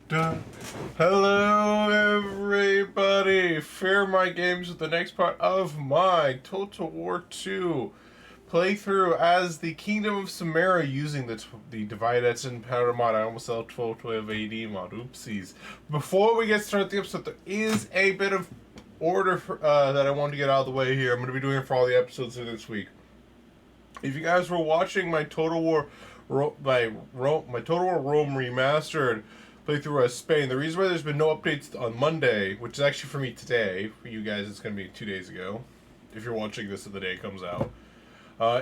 Duh. Hello, everybody! Fearmy Games with the next part of my Total War 2 playthrough as the Kingdom of Cimmeria using the Divide and Powder mod. I almost said 1212 AD mod. Oopsies. Before we get started the episode, there is a bit of order that I want to get out of the way here. I'm going to be doing it for all the episodes of this week. If you guys were watching my Total War Rome Remastered playthrough as Spain, the reason why there's been no updates on Monday, which is actually for me today, for you guys it's going to be 2 days ago, if you're watching this at the day it comes out,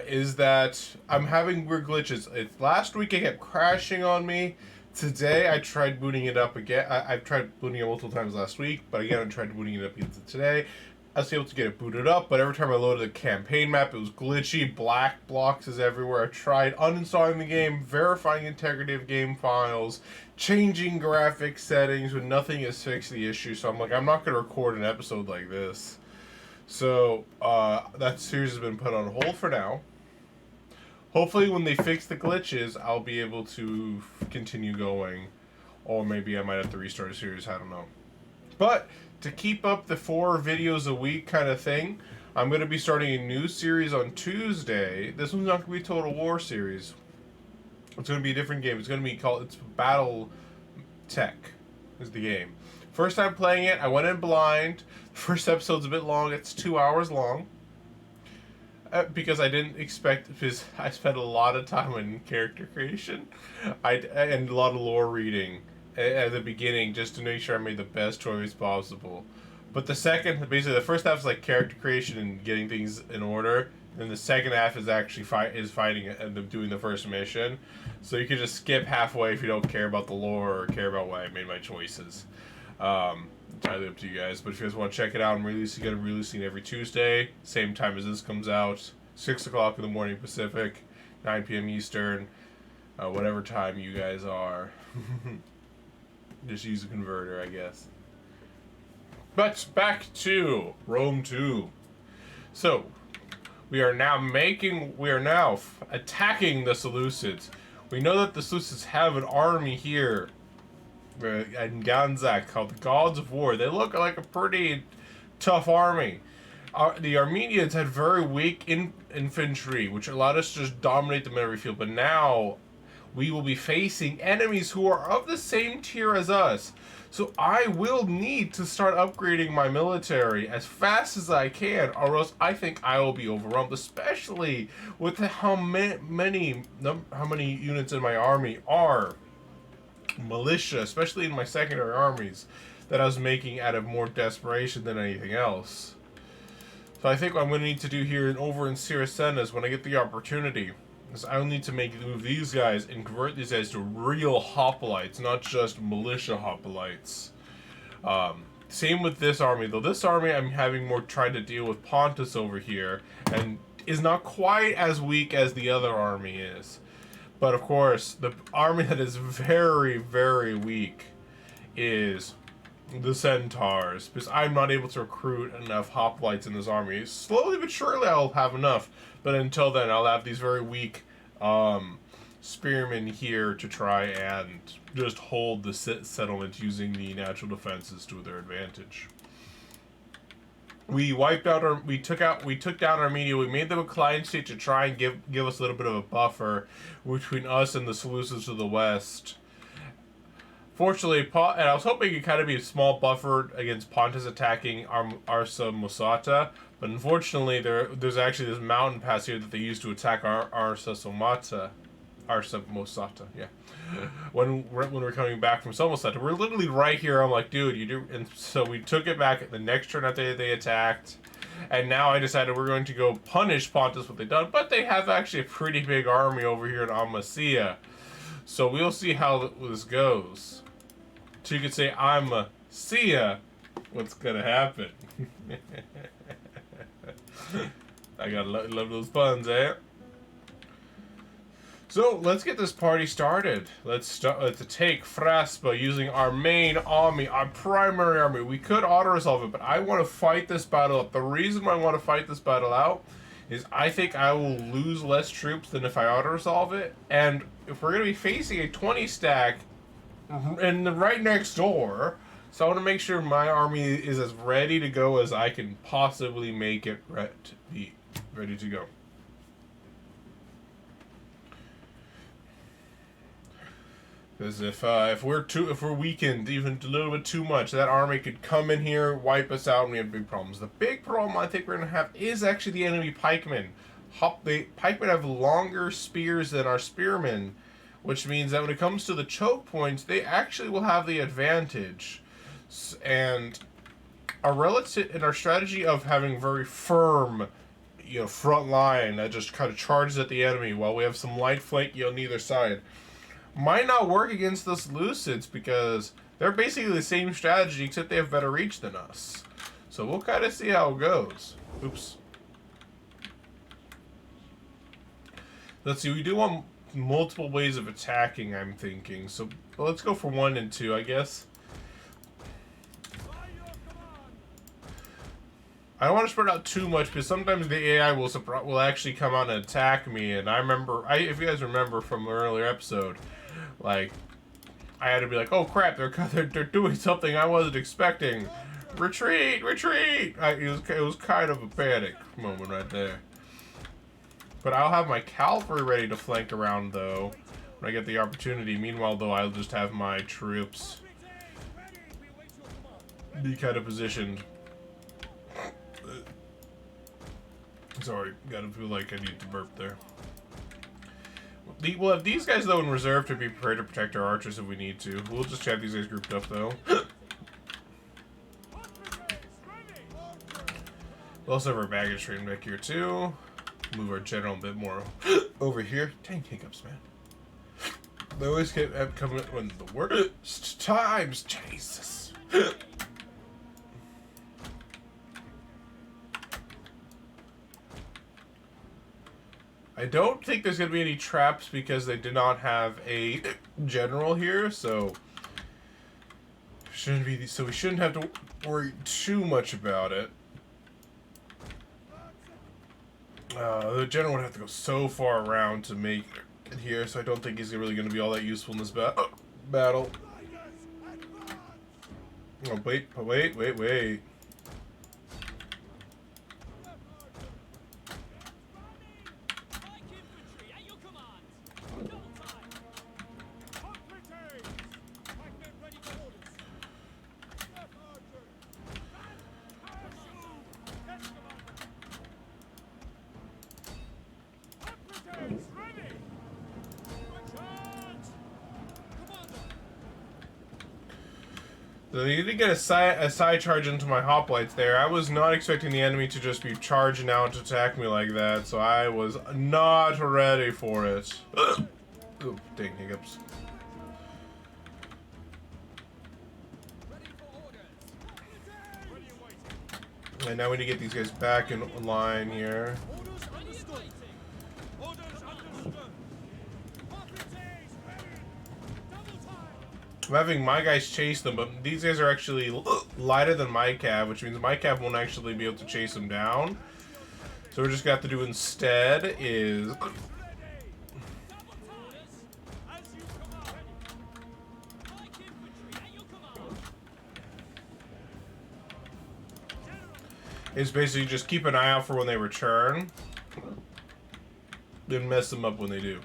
is that I'm having weird glitches. Last week it kept crashing on me. Today I tried booting it up again. I've tried booting it multiple times last week, but again I tried booting it up again today. I was able to get it booted up, but every time I loaded the campaign map, it was glitchy. Black blocks is everywhere. I tried uninstalling the game, verifying integrity of game files, changing graphic settings, but nothing has fixed the issue. So I'm like, I'm not going to record an episode like this. So that series has been put on hold for now. Hopefully when they fix the glitches, I'll be able to continue going. Or maybe I might have to restart a series, I don't know. But to keep up the 4 videos a week kind of thing, I'm going to be starting a new series on Tuesday. This one's not going to be a Total War series. It's going to be a different game. It's going to be called, it's Battle Tech is the game. First time playing it, I went in blind. The first episode's a bit long. It's 2 hours long. Because I didn't expect, because I spent a lot of time on character creation and a lot of lore reading at the beginning just to make sure I made the best choice possible. But the second, basically the first half is like character creation and getting things in order, and the second half is actually fighting and doing the first mission. So you can just skip halfway if you don't care about the lore or care about why I made my choices. Entirely up to you guys. But if you guys want to check it out, I'm releasing every Tuesday, same time as this comes out, 6 o'clock in the morning Pacific, 9 p.m. Eastern, whatever time you guys are. Just use a converter, I guess. But back to Rome 2. So, we are now attacking the Seleucids. We know that the Seleucids have an army here in Ganzak called the Gods of War. They look like a pretty tough army. The Armenians had very weak infantry, which allowed us to just dominate them in every field. But now we will be facing enemies who are of the same tier as us. So I will need to start upgrading my military as fast as I can, or else I think I will be overwhelmed, especially with how many units in my army are militia, especially in my secondary armies, that I was making out of more desperation than anything else. So I think what I'm going to need to do here over in Siracenas when I get the opportunity is I'll need to move these guys and convert these guys to real hoplites, not just militia hoplites. Same with this army, though. This army I'm having more trying to deal with Pontus over here, and is not quite as weak as the other army is. But of course, the army that is very, very weak is the Centaurs, because I'm not able to recruit enough hoplites in this army. Slowly but surely I'll have enough, but until then I'll have these very weak spearmen here to try and just hold the settlement using the natural defenses to their advantage. We took down Armenia. We made them a client state to try and give us a little bit of a buffer between us and the Seleucids to the west. Fortunately, and I was hoping it could kind of be a small buffer against Pontus attacking Arsa Mosata, but unfortunately there's actually this mountain pass here that they used to attack Arsa Mosata, yeah. When we're coming back from Samosata, we're literally right here. I'm like, dude, you do, and so we took it back the next turn after they attacked, and now I decided we're going to go punish Pontus what they've done. But they have actually a pretty big army over here in Amasya, so we'll see how this goes. So you could say, I'm a see ya, what's gonna happen. I gotta love those puns, eh? So let's get this party started. Let's take Fraspa using our main army, our primary army. We could auto-resolve it, but I want to fight this battle out. The reason why I want to fight this battle out is I think I will lose less troops than if I auto-resolve it. And if we're going to be facing a 20 stack and right next door. So I want to make sure my army is as ready to go as I can possibly make it ready to go. Because if we're weakened even a little bit too much, that army could come in here, wipe us out, and we have big problems. The big problem I think we're gonna have is actually the enemy pikemen. The pikemen have longer spears than our spearmen, which means that when it comes to the choke points, they actually will have the advantage. And our strategy of having very firm, front line that just kind of charges at the enemy while we have some light flank on either side, might not work against the Seleucids because they're basically the same strategy except they have better reach than us. So we'll kind of see how it goes. Oops. Let's see, we do want multiple ways of attacking, I'm thinking. So let's go for 1 and 2, I guess. I don't want to spread out too much because sometimes the AI will actually come out and attack me. And I remember, if you guys remember from an earlier episode, like I had to be like, "Oh crap! They're doing something I wasn't expecting. Retreat! Retreat!" It was kind of a panic moment right there. But I'll have my cavalry ready to flank around though when I get the opportunity. Meanwhile, though, I'll just have my troops be kind of positioned. Sorry, gotta feel like I need to burp there. We'll have these guys, though, in reserve to be prepared to protect our archers if we need to. We'll just have these guys grouped up, though. We'll also have our baggage train back here, too. Move our general a bit more over here. Dang hiccups, man. They always kept coming when the worst times. Jesus. I don't think there's going to be any traps because they did not have a general here, so we shouldn't have to worry too much about it. The general would have to go so far around to make it here, so I don't think he's really going to be all that useful in this battle. Oh, wait. So they did get a side charge into my hoplites there. I was not expecting the enemy to just be charging out to attack me like that, so I was not ready for it. Ooh, dang hiccups. And now we need to get these guys back in line here. I'm having my guys chase them, but these guys are actually lighter than my cav, which means my cav won't actually be able to chase them down. So we're just gonna have to do instead is basically just keep an eye out for when they return, then mess them up when they do.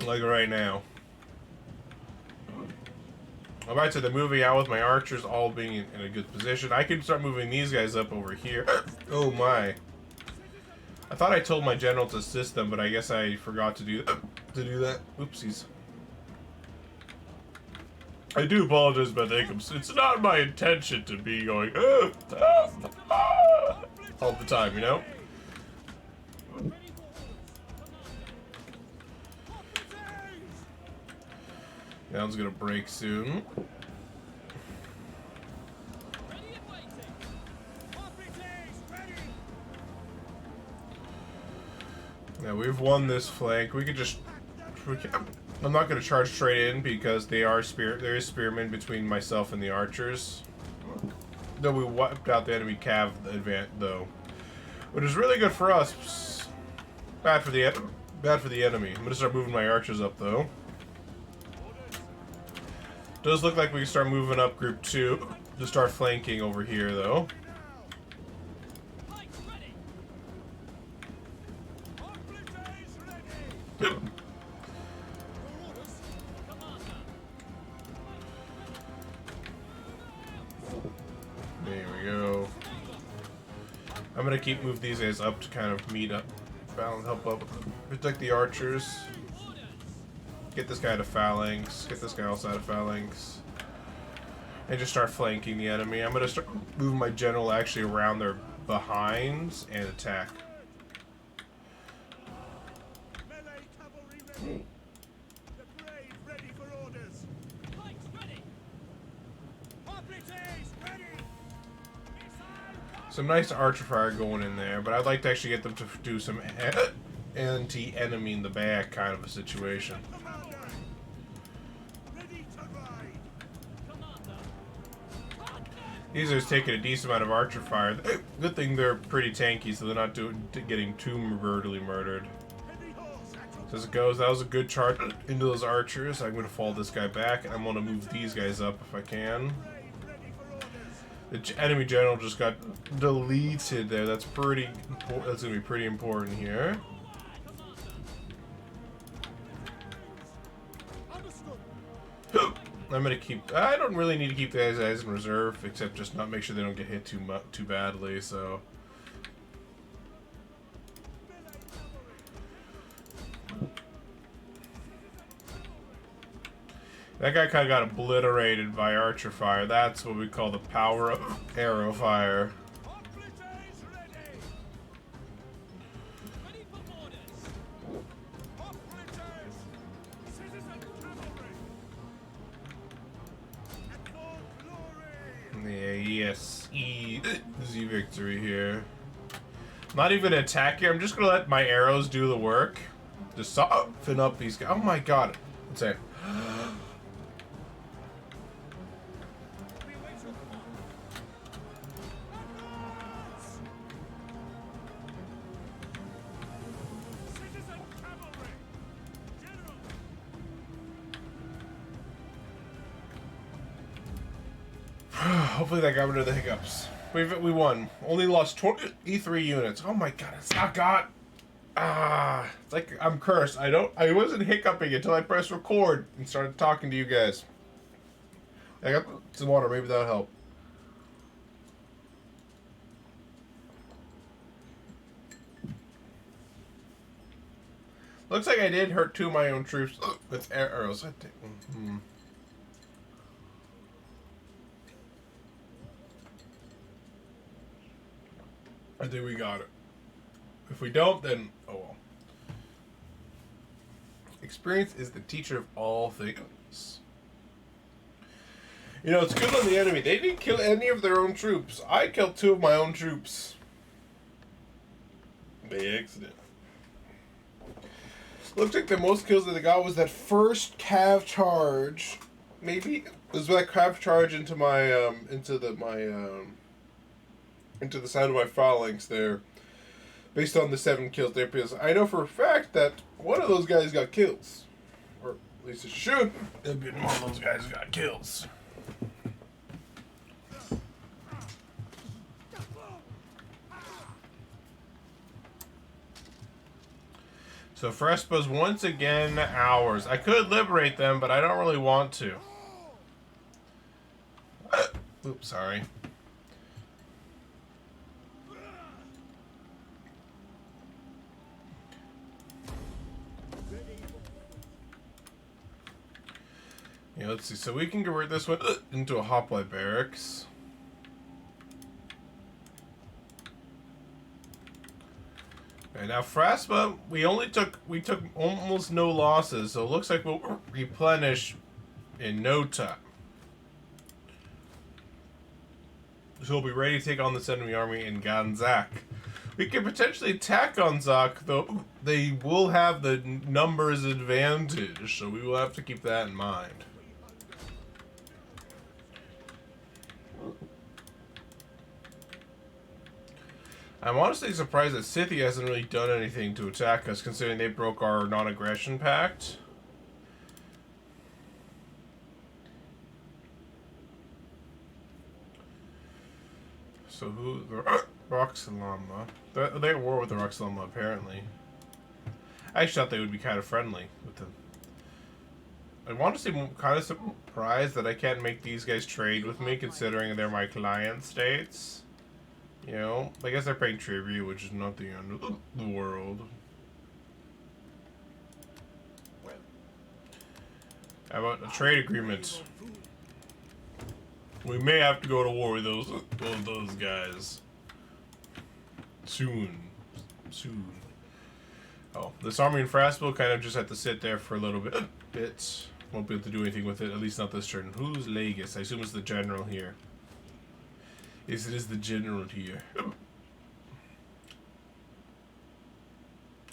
Like right now. I'm about to the moving out with my archers all being in a good position. I can start moving these guys up over here. Oh my. I thought I told my general to assist them, but I guess I forgot to do that. Oopsies. I do apologize about the hiccups. It's not my intention to be going all the time, you know? That one's gonna break soon. Now we've won this flank. I'm not gonna charge straight in because there is spearmen between myself and the archers. Though we wiped out the enemy cav though, which is really good for us. Bad for the Bad for the enemy. I'm gonna start moving my archers up though. Does look like we can start moving up group 2 to start flanking over here though. There we go. I'm gonna keep move these guys up to kind of meet up, balance, help up, protect the archers. Get this guy to phalanx. Get this guy also out of phalanx. And just start flanking the enemy. I'm gonna start moving my general actually around their behinds and attack. Some nice archer fire going in there, but I'd like to actually get them to do some anti-enemy in the back kind of a situation. These are taking a decent amount of archer fire. Good thing they're pretty tanky, so they're not getting too brutally murdered. So as it goes, that was a good charge into those archers. I'm going to fall this guy back, and I'm going to move these guys up if I can. The enemy general just got deleted there. That's pretty. That's going to be pretty important here. I'm gonna keep. I don't really need to keep the guys in reserve, except just not make sure they don't get hit too badly. So. That guy kind of got obliterated by archer fire. That's what we call the power of arrow fire. Yeah, yes, easy victory here. Not even an attack here. I'm just gonna let my arrows do the work. Just soften up these guys. Oh my god. Let's say. Hopefully that got rid of the hiccups. We won. Only lost 23 units. Oh my god, it's not got. It's like I'm cursed. I wasn't hiccuping until I pressed record and started talking to you guys. I got some water. Maybe that'll help. Looks like I did hurt 2 of my own troops with arrows. I think we got it. If we don't, then oh well. Experience is the teacher of all things. You know, it's good on the enemy. They didn't kill any of their own troops. I killed 2 of my own troops. By accident. Looks like the most kills that they got was that first cav charge. Maybe it was that cav charge into my into the side of my phalanx there, based on the 7 kills there, because I know for a fact that one of those guys got kills, or at least it should have been one of those guys who got kills. So Frespa's once again ours. I could liberate them, but I don't really want to. Oops, sorry. Yeah, let's see. So we can convert this one into a hoplite barracks. And now Fraspa, we took almost no losses, so it looks like we'll replenish in no time. So we'll be ready to take on this enemy army in Ganzak. We can potentially attack Ganzak, though they will have the numbers advantage, so we will have to keep that in mind. I'm honestly surprised that Scythia hasn't really done anything to attack us, considering they broke our non-aggression pact. So who... Roxalama. They're at war with the Roxalama, apparently. I actually thought they would be kind of friendly with them. I want to say I'm kind of surprised that I can't make these guys trade with me, considering they're my client states. You know, I guess they're paying tribute, which is not the end of the world. How about a trade agreement? We may have to go to war with those guys. Soon. Oh, this army in Frastville kind of just had to sit there for a little bit. Won't be able to do anything with it, at least not this turn. Who's Legis? I assume it's the general here. Yes, it is the general here.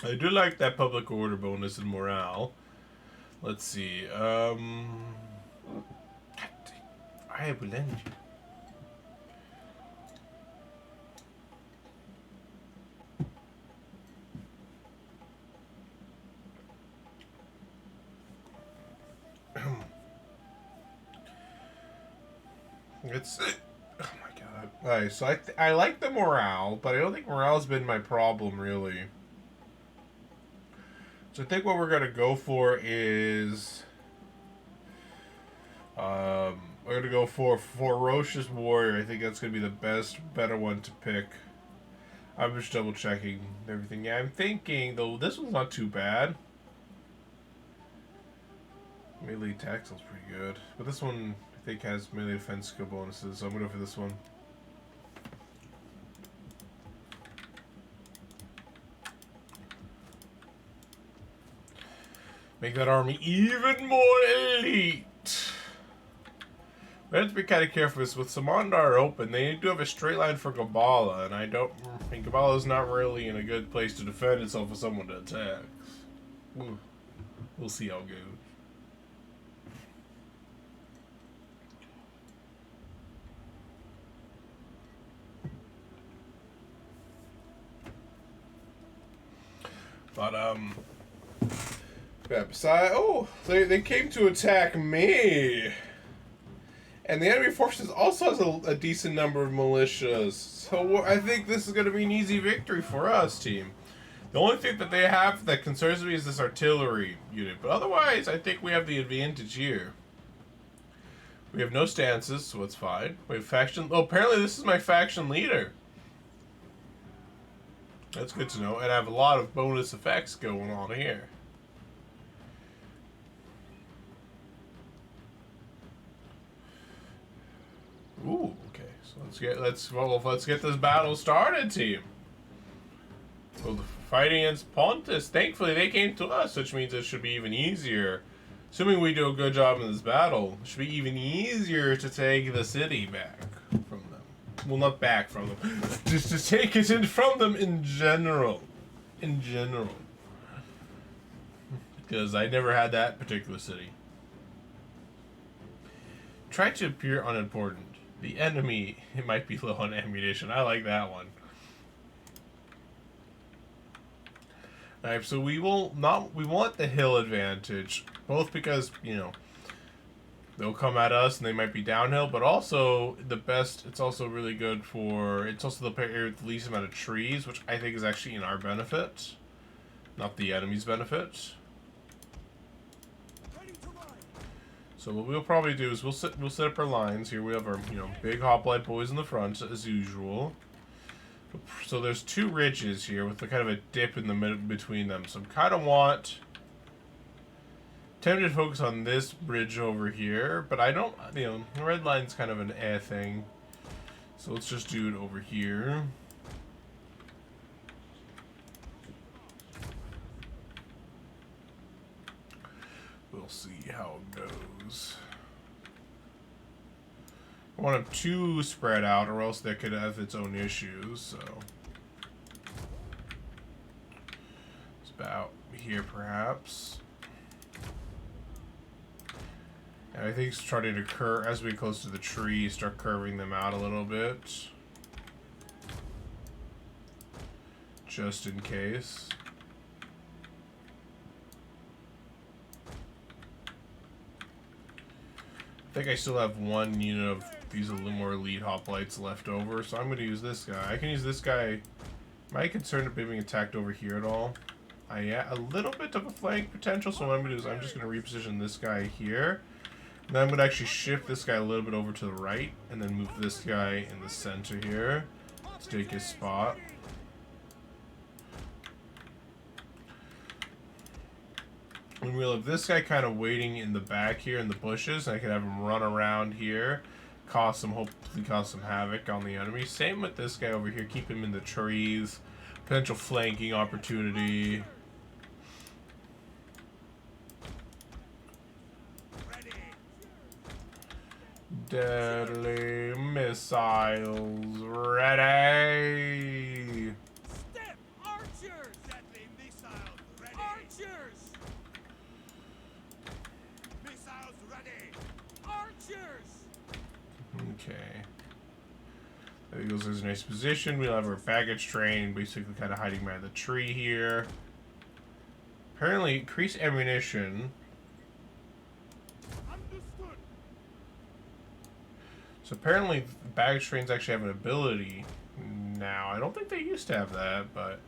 I do like that public order bonus and morale. Let's see. I will end you. It's... Oh my god. Alright, so I like the morale, but I don't think morale's been my problem, really. So I think what we're gonna go for is... we're gonna go for Ferocious Warrior. I think that's gonna be the better one to pick. I'm just double checking everything. Yeah, I'm thinking, though, this one's not too bad. Melee attack sounds pretty good. But this one, I think, has melee defense skill bonuses, so I'm gonna go for this one. Make that army even more elite. We have to be kind of careful with Samandar open. They do have a straight line for Gabala, and I think Gabala's not really in a good place to defend itself with someone that attacks. We'll see how it goes. But, yeah, besides, oh, they came to attack me. And the enemy forces also has a decent number of militias. So I think this is going to be an easy victory for us, team. The only thing that they have that concerns me is this artillery unit. But otherwise, I think we have the advantage here. We have no stances, so it's fine. We have faction... Oh, apparently this is my faction leader. That's good to know. And I have a lot of bonus effects going on here. Ooh, okay. So let's get this battle started, team. So the fighting against Pontus. Thankfully, they came to us, which means it should be even easier. Assuming we do a good job in this battle, it should be even easier to take the city back from them. Well, not back from them. Just to take it in from them in general. In general. Because I never had that particular city. Try to appear unimportant. The enemy, it might be low on ammunition. I like that one. Alright, so we want the hill advantage. Both because, you know, they'll come at us and they might be downhill, but also it's also really good for, it's also the area with the least amount of trees, which I think is actually in our benefit, not the enemy's benefit. So what we'll probably do is we'll set up our lines here. We have our, you know, big hoplite boys in the front as usual. So there's two ridges here with a kind of a dip in the middle between them. So I kind of tempted to focus on this bridge over here, but I don't, you know, the red line's kind of an thing. So let's just do it over here. We'll see how it goes. I want them too spread out, or else that could have its own issues, so. It's about here, perhaps. And I think it's starting to curve, as we get close to the tree, start curving them out a little bit. just in case. I think I still have one unit of these a little more elite hoplites left over, so I'm going to use this guy. I can use this guy. Am I concerned about being attacked over here at all? A little bit of a flank potential, so what I'm going to do is I'm just going to reposition this guy here. And then I'm going to actually shift this guy a little bit over to the right, and then move this guy in the center here to take his spot. And we'll have this guy kind of waiting in the back here in the bushes, and I can have him run around here, hopefully cause some havoc on the enemy. Same with this guy over here, keep him in the trees, potential flanking opportunity. Deadly missiles ready. Step archers. Deadly missiles ready. Archers. Missiles ready. Archers. Okay. There goes his nice position. We'll have our baggage train basically kind of hiding behind the tree here. Apparently, increase ammunition. So apparently, baggage trains actually have an ability now. I don't think they used to have that, but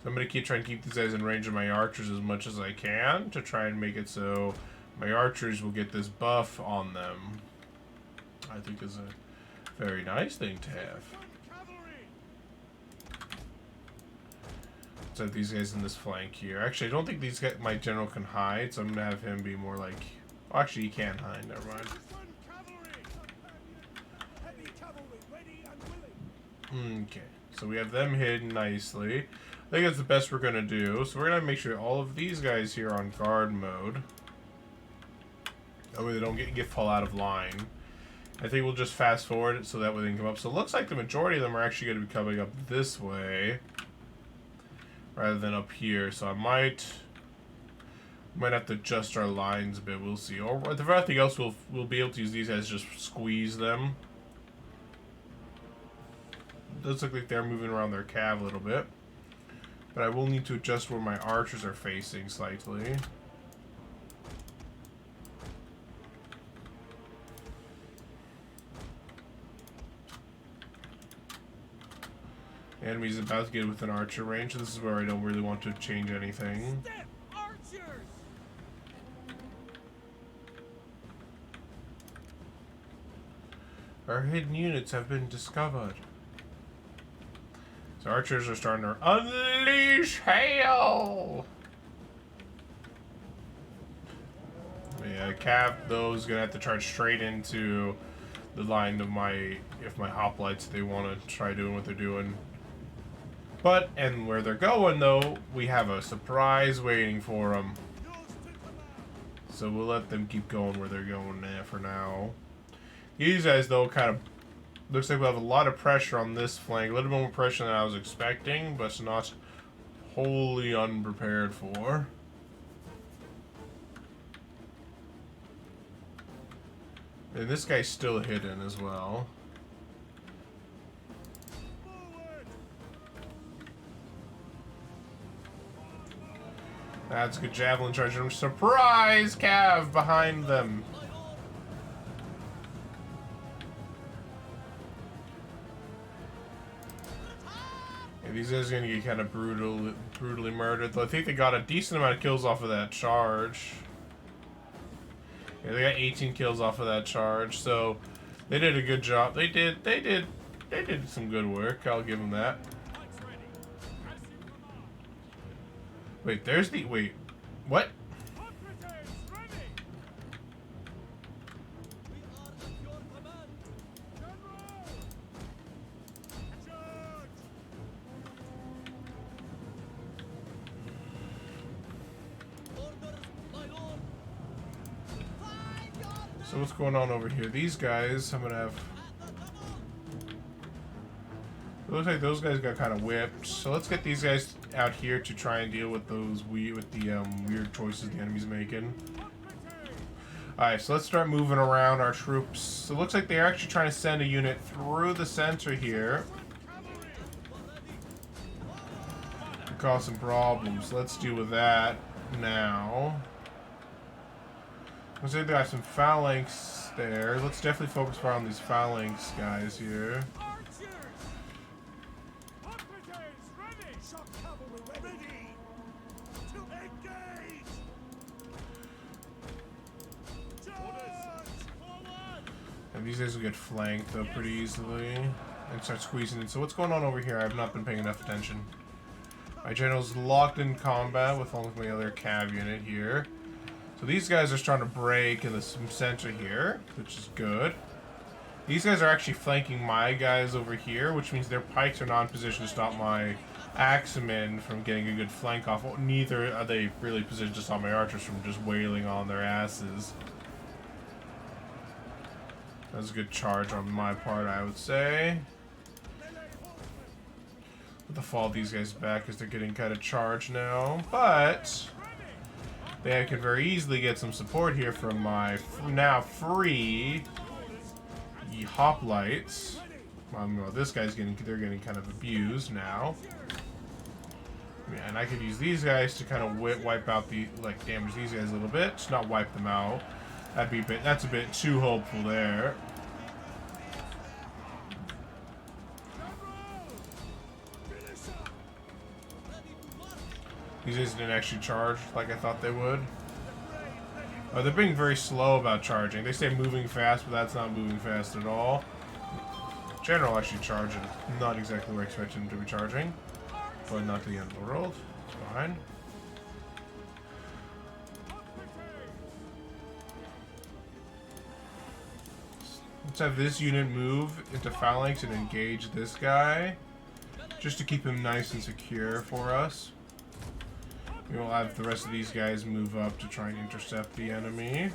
so I'm going to try and keep these guys in range of my archers as much as I can to try and make it so my archers will get this buff on them. I think is a very nice thing to have. So these guys in this flank here. Actually, I don't think these guys, my general can hide, so I'm going to have him be more like... Well, actually, he can hide. Never mind. Okay, so we have them hidden nicely. I think that's the best we're going to do. So we're going to make sure all of these guys here are on guard mode. That way they don't fall out of line. I think we'll just fast forward it so that way they can come up. So it looks like the majority of them are actually going to be coming up this way rather than up here. So I might have to adjust our lines a bit. We'll see. Or if everything else, we'll be able to use these guys, just squeeze them. It does look like they're moving around their cav a little bit. But I will need to adjust where my archers are facing slightly. The enemy's about to get within archer range. This is where I don't really want to change anything. Step archers. Our hidden units have been discovered. So archers are starting to unleash hail! Yeah, Cav, though, is going to have to charge straight into the line of my hoplites if they want to try doing what they're doing. But, and where they're going, though, we have a surprise waiting for them. So we'll let them keep going where they're going there for now. These guys, though, kind of looks like we'll have a lot of pressure on this flank. A little bit more pressure than I was expecting, but it's not wholly unprepared for. And this guy's still hidden as well. That's a good javelin charge. Surprise, Cav behind them. Yeah, these guys are gonna get kind of brutally murdered. Though I think they got a decent amount of kills off of that charge. Yeah, they got 18 kills off of that charge, so they did a good job. They did some good work. I'll give them that. Wait, wait, what? So what's going on over here? These guys, I'm gonna have... It looks like those guys got kind of whipped. So let's get these guys out here to try and deal with those weird choices the enemy's making. Alright, so let's start moving around our troops. So it looks like they're actually trying to send a unit through the center here. cause some problems. Let's deal with that now. Looks like they got some phalanx there. Let's definitely focus more on these phalanx guys here. Archers! Operators ready! Shock cavalry ready! To engage! Charge! Forward! And these guys will get flanked though pretty easily and start squeezing in. So what's going on over here? I've not been paying enough attention. My general's locked in combat with along with my other cav unit here. So these guys are starting to break in the center here, which is good. These guys are actually flanking my guys over here, which means their pikes are not in position to stop my axemen from getting a good flank off. Well, neither are they really positioned to stop my archers from just wailing on their asses. That's a good charge on my part, I would say. Have to fall these guys back because they're getting kind of charged now, but they can very easily get some support here from my now free hoplites. Well, this guy's they're getting kind of abused now. Yeah, and I could use these guys to kind of wipe out damage these guys a little bit, just not wipe them out. That's a bit too hopeful there. These guys didn't actually charge like I thought they would. They're being very slow about charging. They say moving fast, but that's not moving fast at all. General actually charging. Not exactly where I expected him to be charging. But not to the end of the world. It's fine. Let's have this unit move into phalanx and engage this guy. Just to keep him nice and secure for us. We'll have the rest of these guys move up to try and intercept the enemy.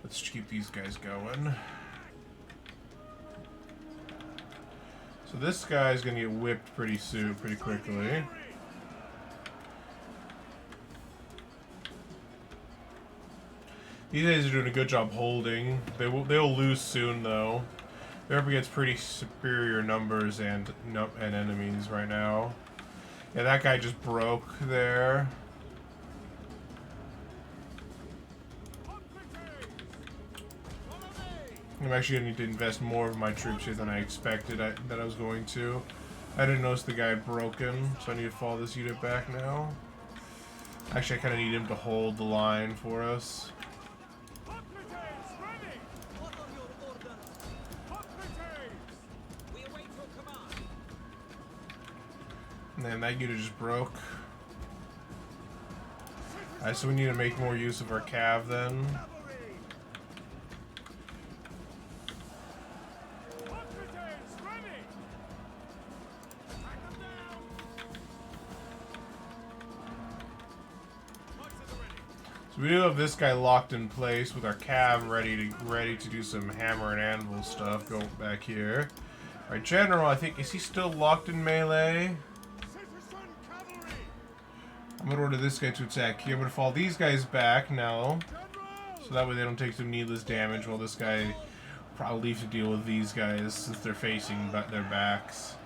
Let's keep these guys going. So this guy's gonna get whipped pretty quickly. These guys are doing a good job holding. They'll lose soon though. They're up against pretty superior numbers and enemies right now. Yeah, that guy just broke there. I'm actually going to need to invest more of my troops here than I expected that I was going to. I didn't notice the guy had broken, so I need to fall this unit back now. Actually, I kind of need him to hold the line for us. And that unit just broke. Alright, so we need to make more use of our cav then. So we do have this guy locked in place with our cav ready to do some hammer and anvil stuff. Go back here. Alright, General, I think, is he still locked in melee? I'm going to order this guy to attack here. I'm going to fall these guys back now. So that way they don't take some needless damage while this guy probably leaves to deal with these guys since they're facing their backs.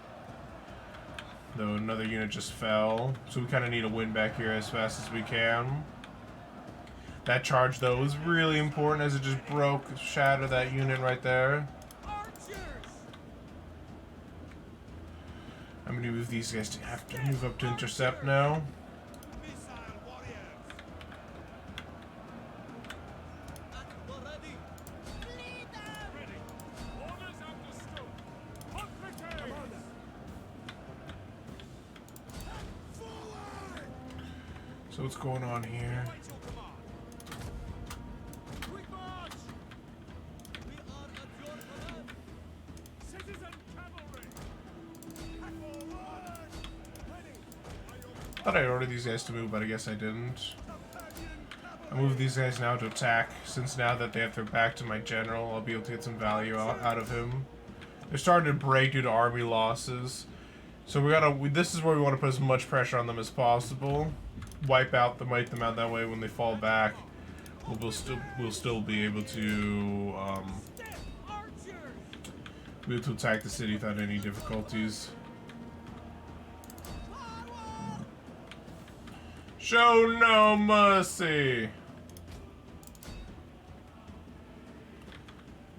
Though another unit just fell. So we kind of need to win back here as fast as we can. That charge though was really important as it just shattered that unit right there. I'm going to move these guys to have to move up to intercept now. So what's going on here? I thought I ordered these guys to move, but I guess I didn't. I moved these guys now to attack, since now that they have their back to my general, I'll be able to get some value out of him. They're starting to break due to army losses. So this is where we want to put as much pressure on them as possible. Wipe them out that way. When they fall back, we'll still be able to attack the city without any difficulties. Show no mercy.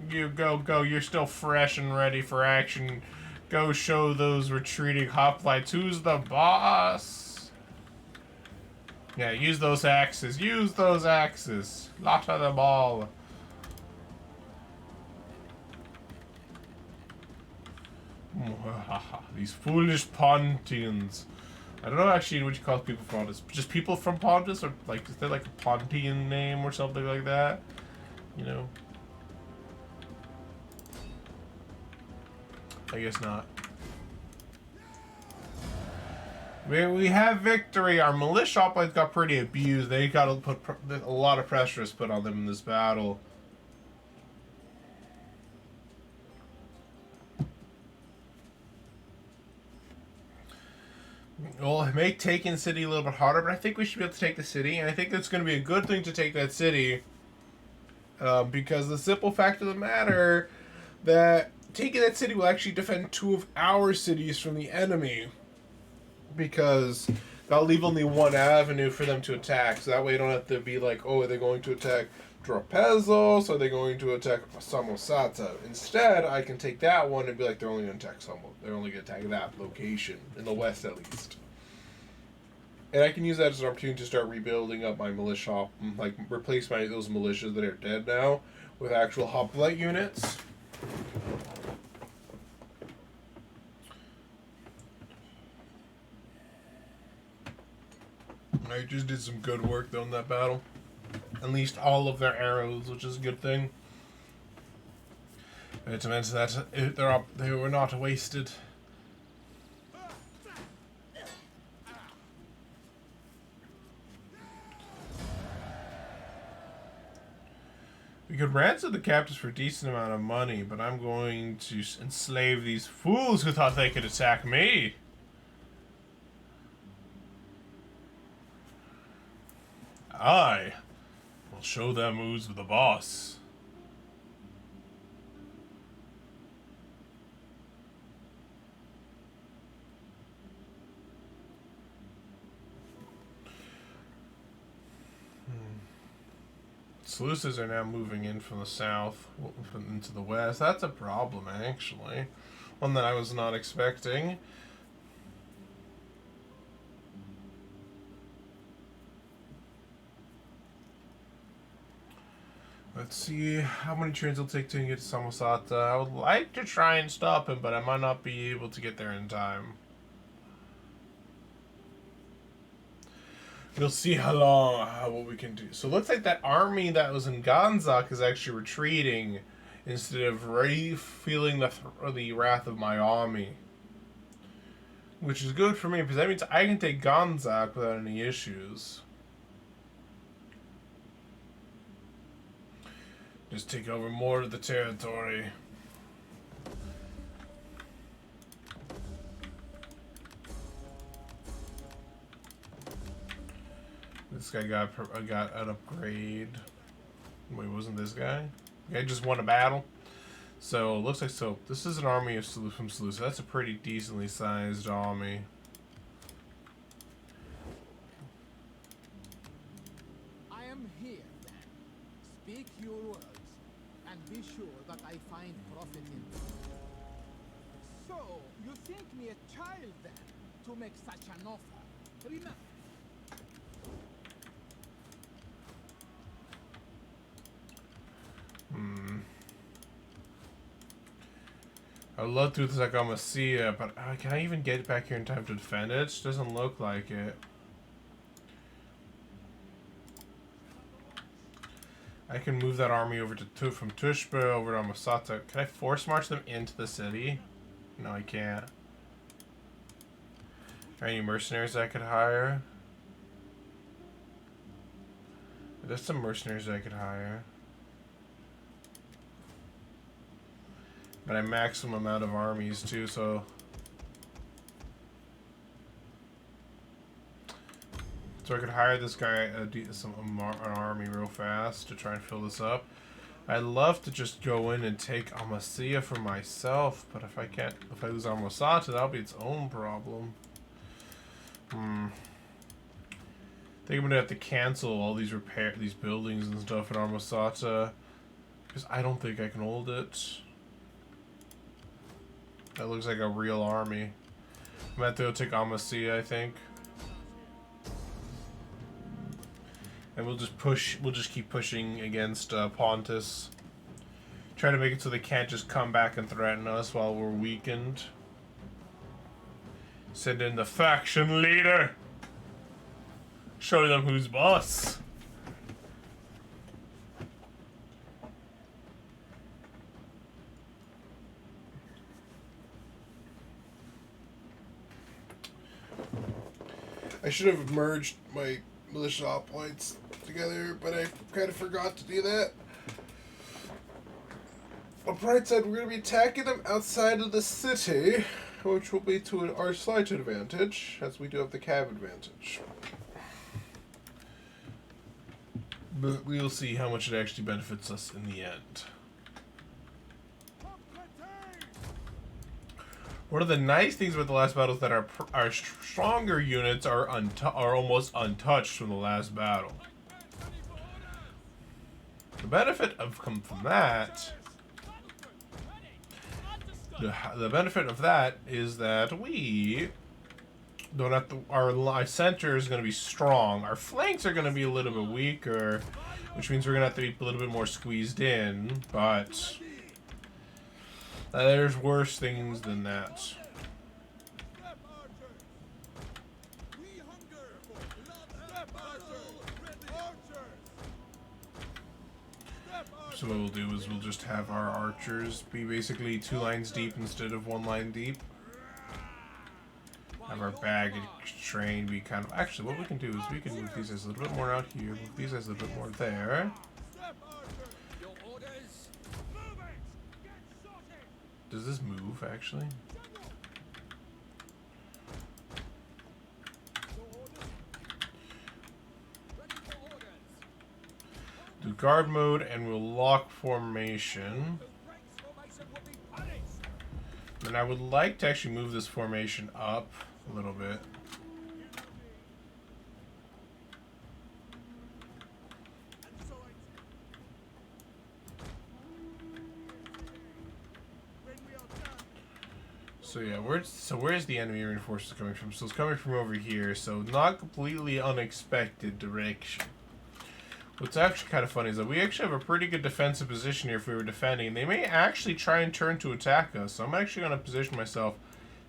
You go. You're still fresh and ready for action. Go show those retreating hoplites who's the boss. Yeah, use those axes. Use those axes. Lot of them all. These foolish Pontians. I don't know actually what you call people from Pontus. Just people from Pontus, or like is there like a Pontian name or something like that? You know. I guess not. We have victory. Our militia hoplites got pretty abused. They got to put a lot of pressure is put on them in this battle. Well, it may take in city a little bit harder, but I think we should be able to take the city, and I think it's going to be a good thing to take that city, because the simple fact of the matter that taking that city will actually defend 2 of our cities from the enemy, because that'll leave only one avenue for them to attack, so that way you don't have to be like, oh, are they going to attack Tropezos, or are they going to attack Samosata? Instead, I can take that one and be like, they're only going to attack they're only going to attack that location, in the west at least. And I can use that as an opportunity to start rebuilding up my militia, like replace those militias that are dead now with actual hoplite units. I just did some good work though in that battle. Unleashed all of their arrows, which is a good thing. It meant that they were not wasted. We could ransom the captives for a decent amount of money, but I'm going to enslave these fools who thought they could attack me. I will show them who's the boss. Seleucids are now moving in from the south into the west. That's a problem, actually. One that I was not expecting. Let's see how many trains it'll take to get to Samosata. I would like to try and stop him, but I might not be able to get there in time. We'll see what we can do. So it looks like that army that was in Ganzak is actually retreating instead of feeling the wrath of my army. Which is good for me, because that means I can take Ganzak without any issues. Just take over more of the territory. This guy got an upgrade. Wait, wasn't this guy? The guy just won a battle. So it looks like this is an army of from Seleucid. That's a pretty decently sized army. I am here then. Speak your words, and be sure that I find profit in them. So you think me a child then, to make such an offer? Remember. I would love to attack Amasia, but can I even get back here in time to defend it? Doesn't look like it. I can move that army over to from Tushpa over to Amasata. Can I force march them into the city? No, I can't. Are there any mercenaries I could hire? There's some mercenaries I could hire. But I maximum amount of armies too, so I could hire this guy an army real fast to try and fill this up. I'd love to just go in and take Amasia for myself, but if I lose Amasata, that'll be its own problem. think I'm gonna have to cancel all these these buildings and stuff in Armasata, because I don't think I can hold it. That looks like a real army. I'm gonna have to go take Amasia, I think. And we'll just keep pushing against Pontus. Try to make it so they can't just come back and threaten us while we're weakened. Send in the faction leader. Show them who's boss. I should have merged my militia hoplites together, but I kind of forgot to do that. On Pride said we're going to be attacking them outside of the city, which will be to our slight advantage, as we do have the cab advantage. But we will see how much it actually benefits us in the end. One of the nice things about the last battle is that our stronger units are almost untouched from the last battle. The benefit from that, the benefit of that is that we don't have to. Our center is going to be strong. Our flanks are going to be a little bit weaker, which means we're going to have to be a little bit more squeezed in. But there's worse things than that. So what we'll do is we'll just have our archers be basically 2 lines deep instead of 1 line deep. Have our baggage train be kind of... Actually, what we can do is we can move these guys a little bit more out here, move these guys a little bit more there. Does this move, actually? Do guard mode, and we'll lock formation. And I would like to actually move this formation up a little bit. So yeah, where's the enemy reinforcements coming from? So it's coming from over here, so not completely unexpected direction. What's actually kind of funny is that we actually have a pretty good defensive position here if we were defending, and they may actually try and turn to attack us. So I'm actually going to position myself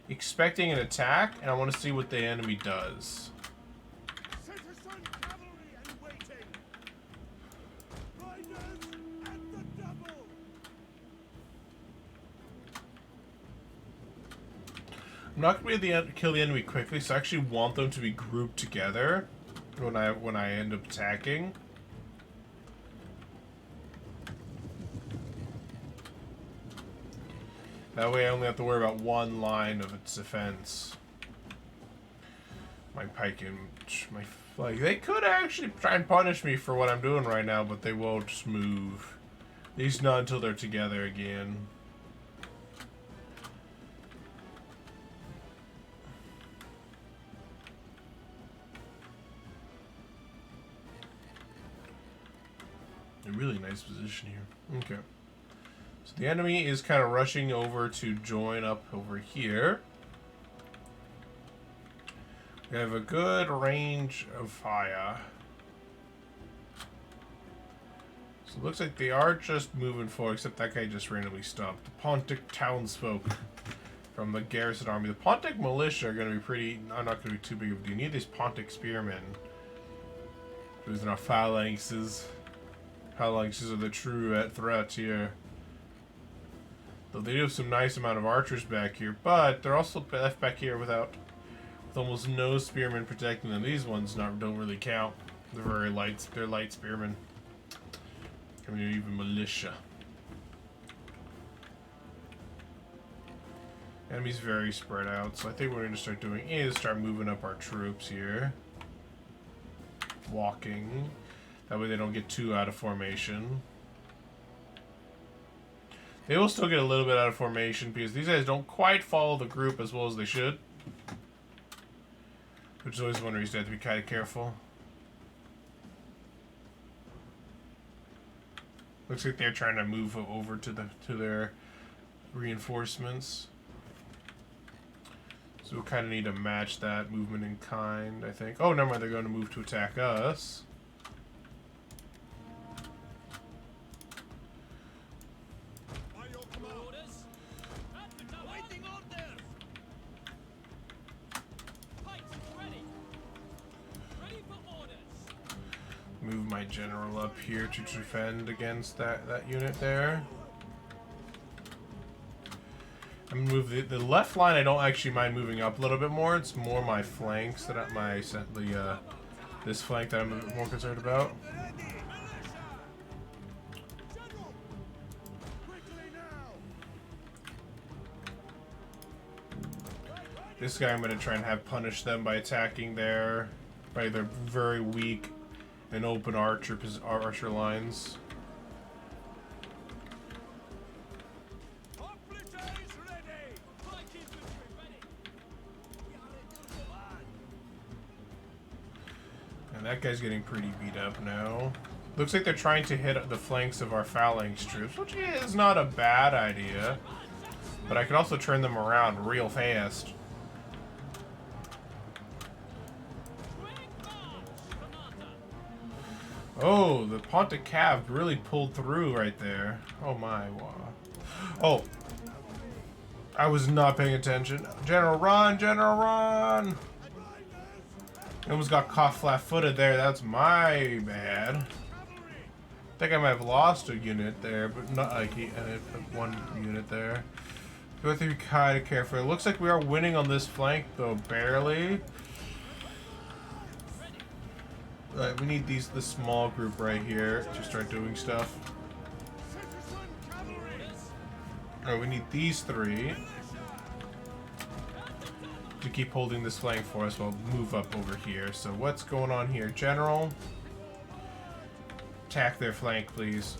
expecting an attack, and I want to see what the enemy does. I'm not going to be able to kill the enemy quickly, so I actually want them to be grouped together when I end up attacking. That way I only have to worry about 1 line of its defense. My pike and my flag. They could actually try and punish me for what I'm doing right now, but they won't just move. At least not until they're together again. A really nice position here. Okay. So the enemy is kind of rushing over to join up over here. We have a good range of fire. So it looks like they are just moving forward, except that guy just randomly stopped. The Pontic townsfolk from the garrison army. The Pontic militia are going to be not going to be too big of a deal. You need these Pontic spearmen. Those are our phalanxes. Phalanxes are the true threat here. Though they do have some nice amount of archers back here, but they're also left back here with almost no spearmen protecting them. These ones don't really count. They're very light. They're light spearmen. I mean, even militia. Enemy's very spread out, so I think what we're going to start doing is start moving up our troops here. Walking. That way they don't get too out of formation. They will still get a little bit out of formation because these guys don't quite follow the group as well as they should. Which is always one reason you have to be kind of careful. Looks like they're trying to move over to their reinforcements. So we kind of need to match that movement in kind, I think. Oh, never mind. They're going to move to attack us. By your command. Orders. Awaiting orders. Pikes ready. Ready for orders. Move my general up here to defend against that unit there. I'm gonna move the left line. I don't actually mind moving up a little bit more. It's more my flanks that this flank that I'm a bit more concerned about. Ready. Militia. General. Quickly now. This guy I'm gonna try and have punish them by attacking their very weak and open archer lines. And that guy's getting pretty beat up now. Looks like they're trying to hit the flanks of our phalanx troops, which is not a bad idea. But I could also turn them around real fast. Oh, the Pontus Cav really pulled through right there. Oh my, wow. Oh. I was not paying attention. General, run! General, run! I almost got caught flat-footed there. That's my bad. I think I might have lost a unit there, but not like one unit there. We have to be kind of careful. It looks like we are winning on this flank, though barely. We need this small group right here to start doing stuff. Oh, we need these three to keep holding this flank for us. We'll move up over here. So what's going on here? General, attack their flank, please.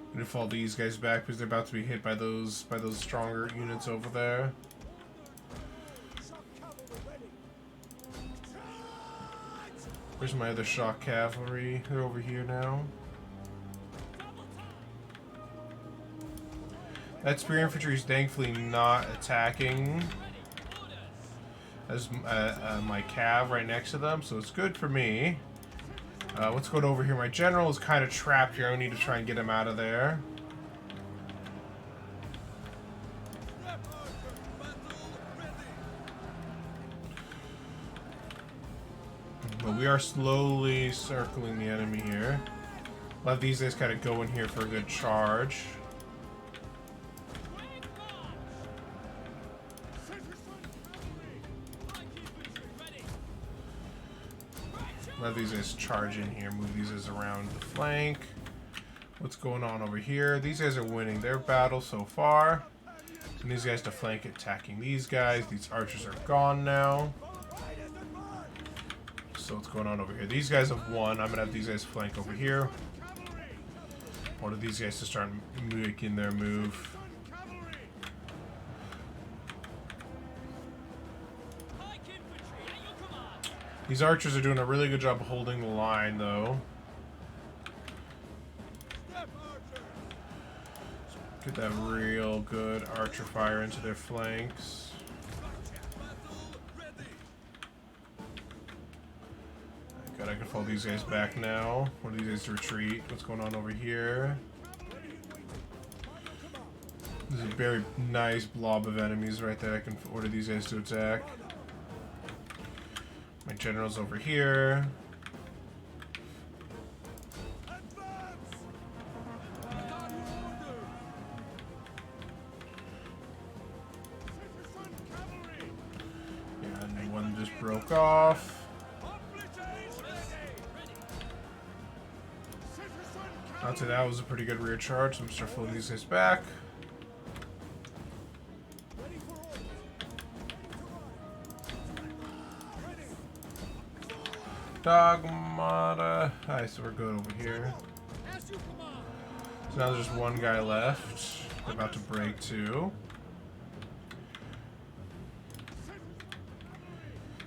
I'm gonna fall these guys back because they're about to be hit by those stronger units over there. Where's my other shock cavalry? They're over here now. That spear infantry is thankfully not attacking as my cav right next to them, so it's good for me. What's going over here? My general is kind of trapped here. I need to try and get him out of there. But we are slowly circling the enemy here. Let these guys kind of go in here for a good charge. Let these guys charge in here. Move these guys around the flank. What's going on over here? These guys are winning their battle so far. And these guys to flank attacking these guys. These archers are gone now. So what's going on over here? These guys have won. I'm going to have these guys flank over here. Order these guys to start making their move. These archers are doing a really good job of holding the line, though. Get that real good archer fire into their flanks. God, I can fall these guys back now. One of these guys to retreat. What's going on over here? There's a very nice blob of enemies right there. I can order these guys to attack. My general's over here. Yeah, and one just broke off. I'd say that was a pretty good rear charge. So I'm start pulling these guys back. Dogmata. Alright, so we're good over here. So now there's just one guy left. They're about to break two.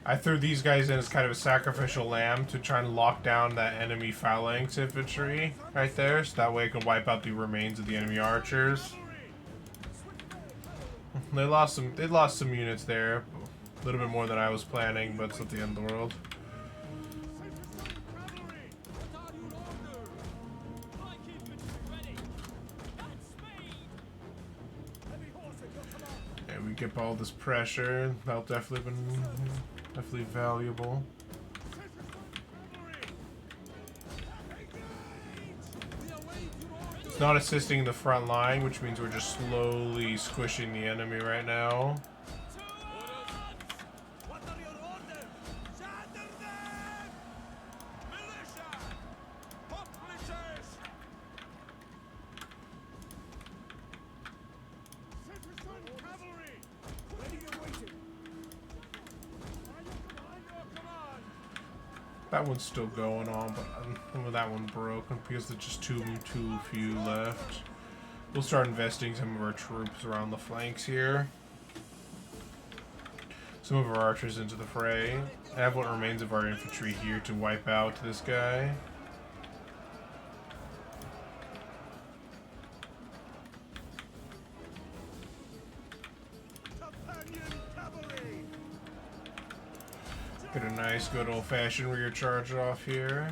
I threw these guys in as kind of a sacrificial lamb to try and lock down that enemy phalanx infantry right there, so that way I can wipe out the remains of the enemy archers. They lost some units there, a little bit more than I was planning, but it's not the end of the world. Yeah, we get all this pressure. That'll definitely valuable. It's not assisting the front line, which means we're just slowly squishing the enemy right now. That one's still going on, but that one broke because there's just too few left. We'll start investing some of our troops around the flanks here. Some of our archers into the fray. I have what remains of our infantry here to wipe out this guy. Get a nice good old-fashioned rear charge off here.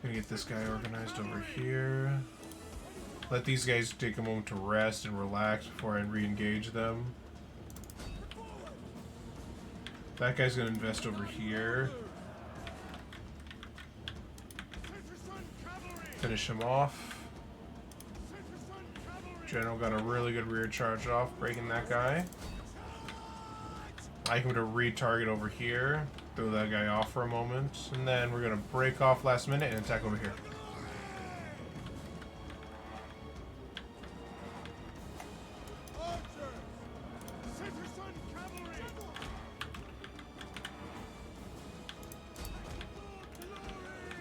Gonna get this guy organized over here. Let these guys take a moment to rest and relax before I re-engage them. That guy's gonna invest over here. Finish him off. General got a really good rear charge off, breaking that guy. I can retarget over here, throw that guy off for a moment, and then we're gonna break off last minute and attack over here.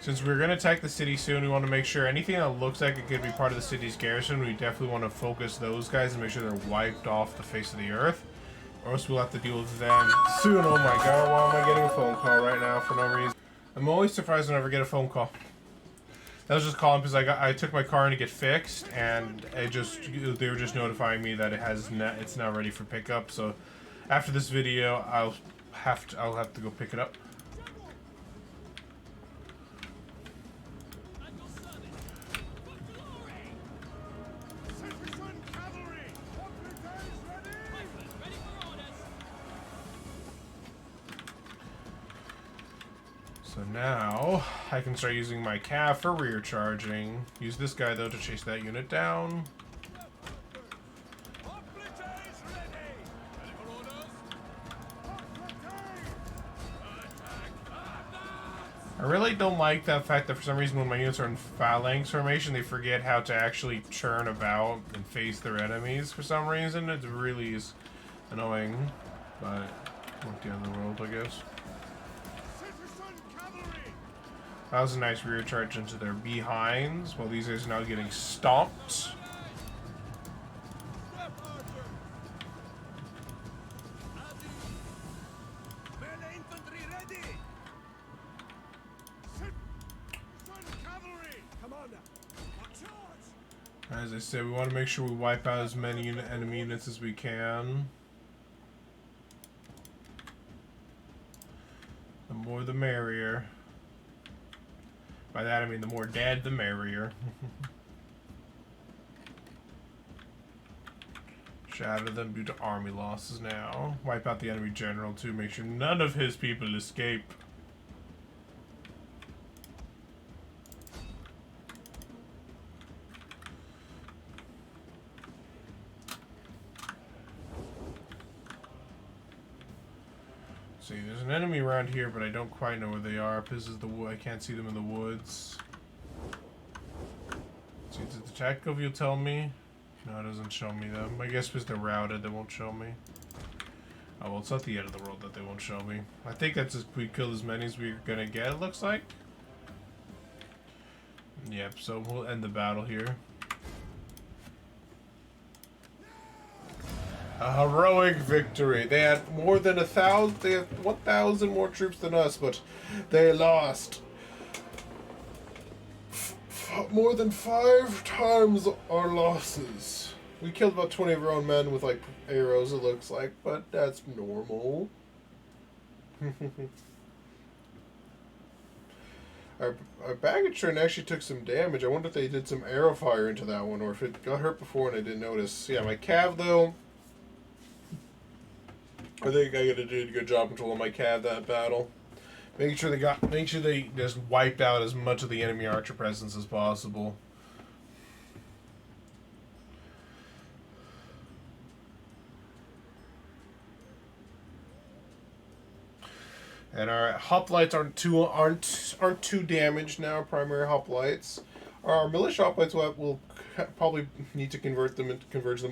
Since we're gonna attack the city soon, we want to make sure anything that looks like it could be part of the city's garrison, we definitely want to focus those guys and make sure they're wiped off the face of the earth. Or else we'll have to deal with them soon. Oh my god, why am I getting a phone call right now for no reason? I'm always surprised when I ever get a phone call. That was just calling because I took my car in to get fixed, and they were just notifying me that it's now ready for pickup. So after this video, I'll have to go pick it up. So now, I can start using my cav for rear charging. Use this guy, though, to chase that unit down. I really don't like that fact that for some reason when my units are in phalanx formation, they forget how to actually churn about and face their enemies for some reason. It really is annoying, but not the end of the world, I guess. That was a nice rear charge into their behinds, while these guys are now getting stomped. As I said, we want to make sure we wipe out as many enemy units as we can. The more the merrier. By that I mean the more dead, the merrier. Shatter them due to army losses now. Wipe out the enemy general too. Make sure none of his people escape. See, there's an enemy around here, but I don't quite know where they are. This is the wood. I can't see them in the woods. See, does the tactical view tell me? No, it doesn't show me them. I guess because they're routed, they won't show me. Oh, well, it's not the end of the world that they won't show me. I think that's just we killed as many as we're gonna get, it looks like. Yep, so we'll end the battle here. A heroic victory. They had more than 1,000. They had 1,000 more troops than us, but they lost more than 5 times our losses. We killed about 20 of our own men with like arrows. It looks like, but that's normal. Our baggage train actually took some damage. I wonder if they did some arrow fire into that one, or if it got hurt before and I didn't notice. Yeah, my cav though. I think I gotta do a good job controlling my cav that battle. Make sure they just wiped out as much of the enemy archer presence as possible. And our hoplites aren't too damaged now. Primary hoplites. Our militia hoplites will probably need to convert them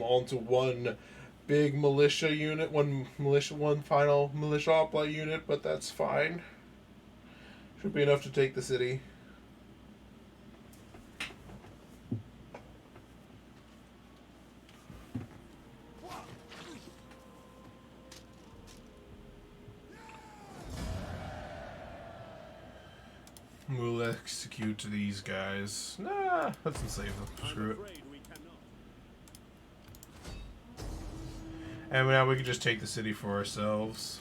all into one big militia unit, one final militia hoplite unit. But that's fine. Should be enough to take the city. We'll execute these guys. Nah, let's enslave them. Screw it. And now we can just take the city for ourselves.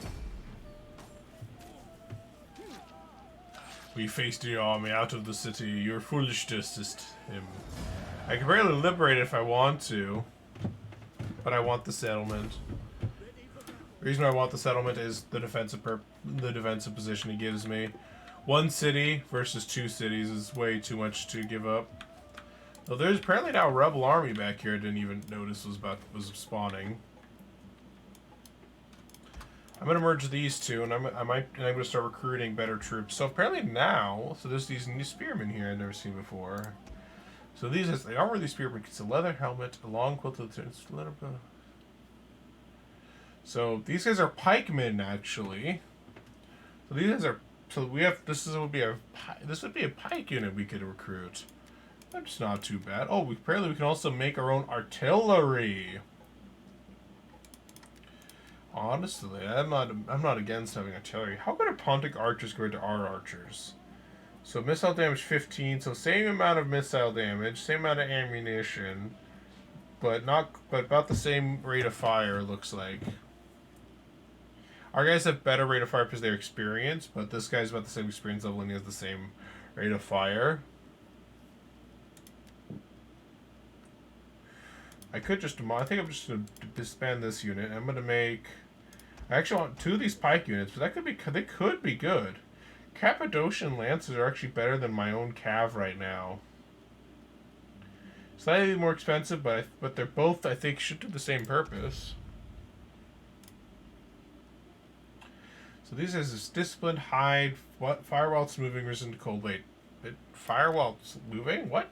We faced the army out of the city. You're foolish to assist him. I can barely liberate it if I want to, but I want the settlement. The reason I want the settlement is the defensive position it gives me. 1 city versus 2 cities is way too much to give up. Though there's apparently now a rebel army back here I didn't even notice was spawning. I'm gonna merge these two, and I'm gonna start recruiting better troops. So apparently now, so there's these new spearmen here I've never seen before. So these is the armor of these spearmen. It's a leather helmet, a long quilted. So these guys are pikemen actually. So these guys are. So we have this would be a pike unit we could recruit. That's not too bad. Oh, apparently we can also make our own artillery. Honestly, I'm not against having artillery. How good are Pontic archers compared to our archers? So missile damage 15, so same amount of missile damage, same amount of ammunition, but about the same rate of fire. Looks like. Our guys have better rate of fire because they're experienced, but this guy's about the same experience level and he has the same rate of fire. I think I'm just going to disband this unit. I'm going to make... I actually want 2 of these pike units, but they could be good. Cappadocian Lancers are actually better than my own cav right now. Slightly more expensive, but they're both, I think, should do the same purpose. So these is this disciplined, hide, what? Firewall's moving, risen to cold. Wait, firewall's moving? What?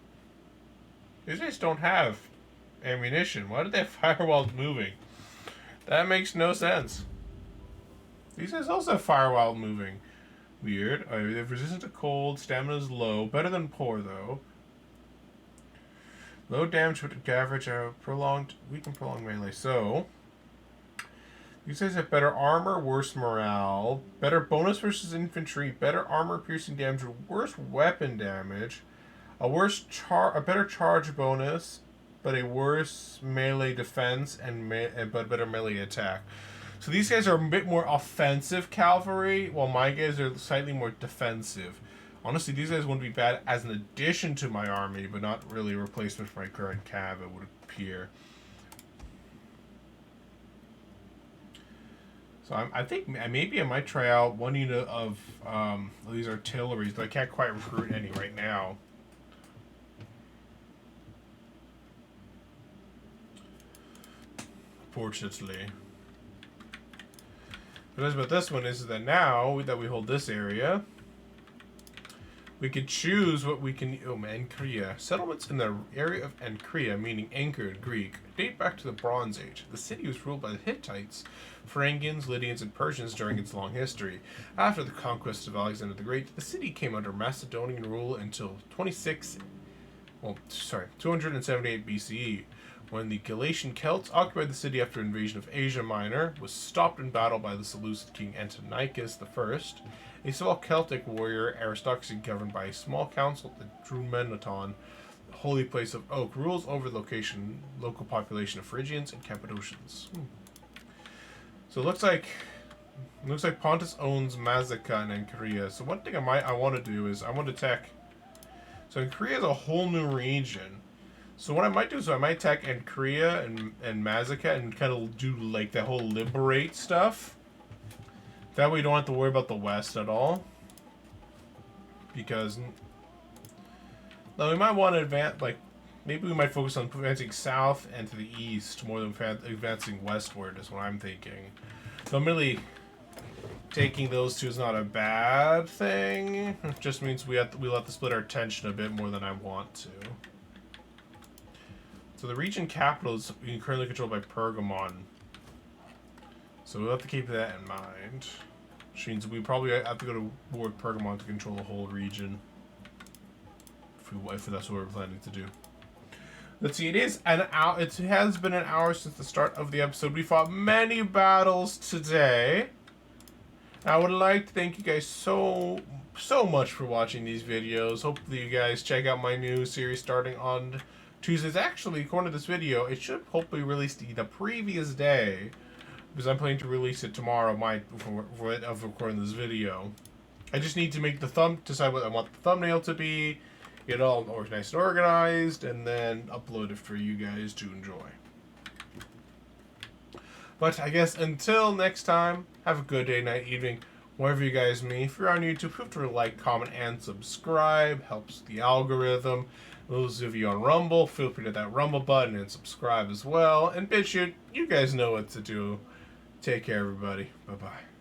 These guys don't have ammunition. Why did they have firewalls moving? That makes no sense. These guys also have firewall moving. Weird. They have resistance to cold, stamina is low. Better than poor, though. Low damage with average, we can prolong melee. So, these guys have better armor, worse morale, better bonus versus infantry, better armor piercing damage, worse weapon damage, a better charge bonus, but a worse melee defense but better melee attack. So these guys are a bit more offensive cavalry, while my guys are slightly more defensive. Honestly, these guys wouldn't be bad as an addition to my army, but not really a replacement for my current cav, it would appear. So I think maybe I might try out 1 unit of these artilleries, but I can't quite recruit any right now. Fortunately. What is about this one is that now that we hold this area, we can choose what we can... Oh, Ancria. Settlements in the area of Ancria, meaning anchored Greek, date back to the Bronze Age. The city was ruled by the Hittites, Pharyngians, Lydians, and Persians during its long history. After the conquest of Alexander the Great, the city came under Macedonian rule until 278 BCE, When the Galatian Celts occupied the city after invasion of Asia Minor, was stopped in battle by the Seleucid king Antiochus I, a small Celtic warrior aristocracy governed by a small council at Drumenaton, the holy place of Oak, rules over the local population of Phrygians and Cappadocians. So it looks like Pontus owns Mazaca and Cimmeria. So one thing I want to do is I want to attack. So Cimmeria is a whole new region. So what I might do is I might attack Cimmeria and Mazaca and kind of do like that whole liberate stuff. That way you don't have to worry about the west at all. Because now we might want to advance, like maybe we might focus on advancing south and to the east more than advancing westward is what I'm thinking. So I'm really taking those two is not a bad thing. It just means we'll have to split our attention a bit more than I want to. So the region capital is currently controlled by Pergamon. So we'll have to keep that in mind. Which means we probably have to go to war with Pergamon to control the whole region. If that's what we're planning to do. Let's see, it is an hour. It has been an hour since the start of the episode. We fought many battles today. I would like to thank you guys so much for watching these videos. Hopefully you guys check out my new series starting on Tuesdays. Actually, according to this video, it should hopefully release the previous day, because I'm planning to release it tomorrow. Of recording this video, I just need to make the decide what I want the thumbnail to be, get it all nice and organized, and then upload it for you guys to enjoy. But I guess until next time, have a good day, night, evening, wherever you guys meet. If you're on YouTube, feel free to like, comment, and subscribe. Helps the algorithm. Those of you on Rumble, feel free to hit that Rumble button and subscribe as well. And BitChute, you guys know what to do. Take care, everybody. Bye-bye.